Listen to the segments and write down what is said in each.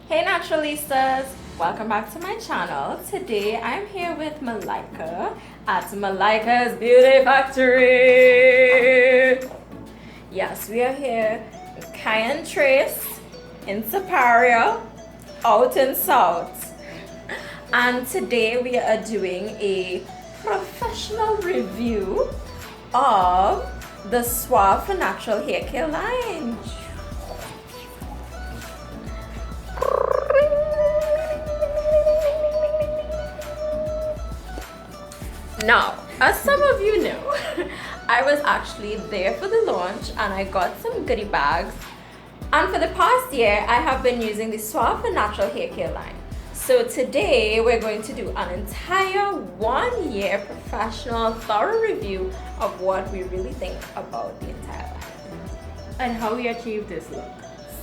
Hey Naturalistas! Welcome back to my channel. Today I'm here with Malika at Malika's Beauty Factory. Yes, we are here in Cayenne Trace in Superior, out in South. And today we are doing a professional review of the Suave for Natural Hair Care line. Now, as some of you know, I was actually there for the launch and I got some goodie bags. And for the past year, I have been using the Suave for Natural Hair Care line. So today, we're going to do an entire 1 year professional thorough review of what we really think about the entire line. And how we achieve this look.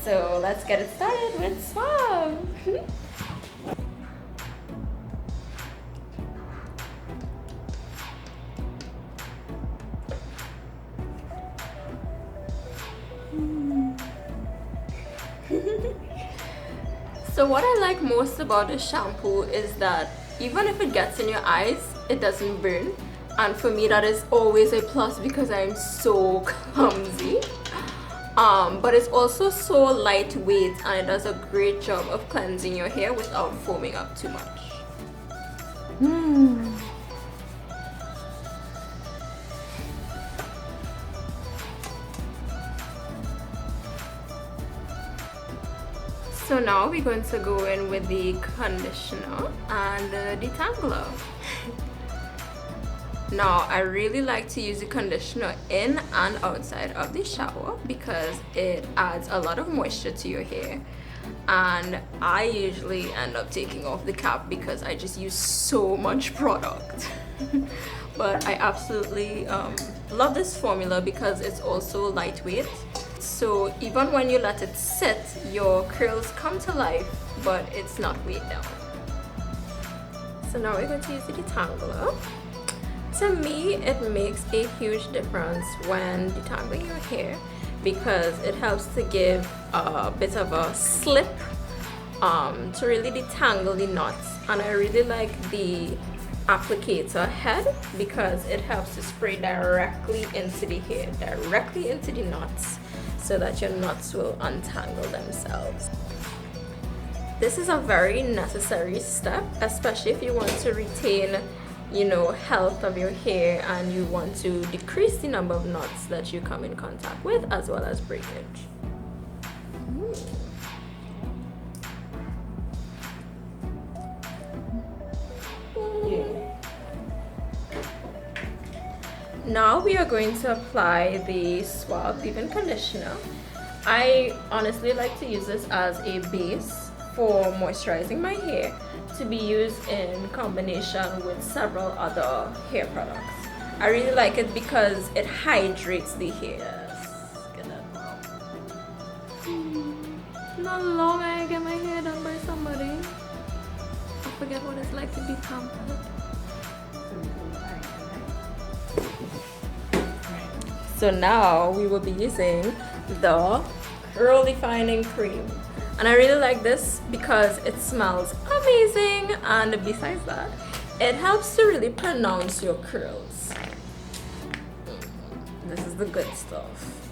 So let's get it started with Suave. So what I like most about this shampoo is that even if it gets in your eyes, it doesn't burn. And for me, that is always a plus because I'm so clumsy. But it's also so lightweight and it does a great job of cleansing your hair without foaming up too much. So now we're going to go in with the conditioner and the detangler. Now I really like to use the conditioner in and outside of the shower because it adds a lot of moisture to your hair, and I usually end up taking off the cap because I just use so much product. But I absolutely love this formula because it's also lightweight. So even when you let it sit, your curls come to life, but it's not weighed down. So now we're going to use the detangler. To me, it makes a huge difference when detangling your hair because it helps to give a bit of a slip to really detangle the knots. And I really like the applicator head because it helps to spray directly into the hair, directly into the knots, so that your knots will untangle themselves. This is a very necessary step, especially if you want to retain, health of your hair and you want to decrease the number of knots that you come in contact with, as well as breakage. Now we are going to apply the Suave leave-in conditioner. I honestly like to use this as a base for moisturizing my hair, to be used in combination with several other hair products. I really like it because it hydrates the hair. Yes, get that now. Not long I get my hair done by somebody. I forget what it's like to be pampered. So now we will be using the curl defining cream, and I really like this because it smells amazing, and besides that, it helps to really pronounce your curls. This is the good stuff.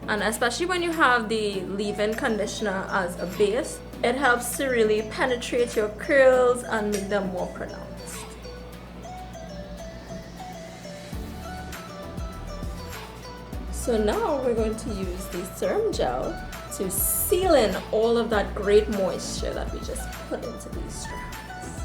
And especially when you have the leave-in conditioner as a base, it helps to really penetrate your curls and make them more pronounced. So now we're going to use the serum gel to seal in all of that great moisture that we just put into these strands.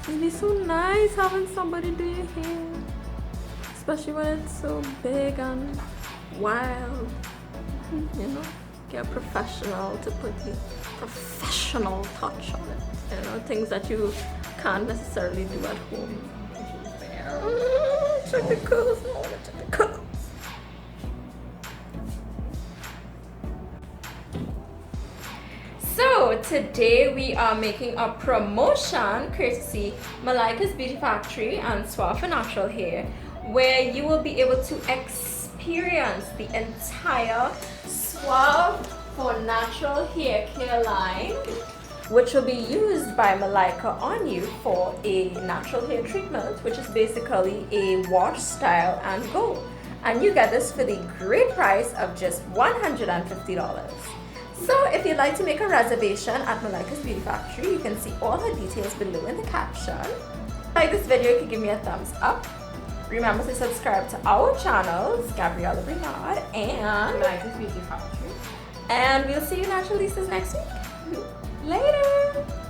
It'd be so nice having somebody do your hair, especially when it's so big and wild, get a professional to put the professional touch on it. Things that you can't necessarily do at home. Check the curls, check the curls. So So today we are making a promotion courtesy Malika's Beauty Factory and Suave for Natural Hair, where you will be able to experience the entire Suave for Natural Hair Care line, which will be used by Malika on you for a natural hair treatment, which is basically a wash, style, and go. And you get this for the great price of just $150. So if you'd like to make a reservation at Malika's Beauty Factory, you can see all her details below in the caption. If you like this video, you can give me a thumbs up. Remember to subscribe to our channels, Gabriella Bernard and Malika's Beauty Factory. And we'll see you Naturalistas next week. Later!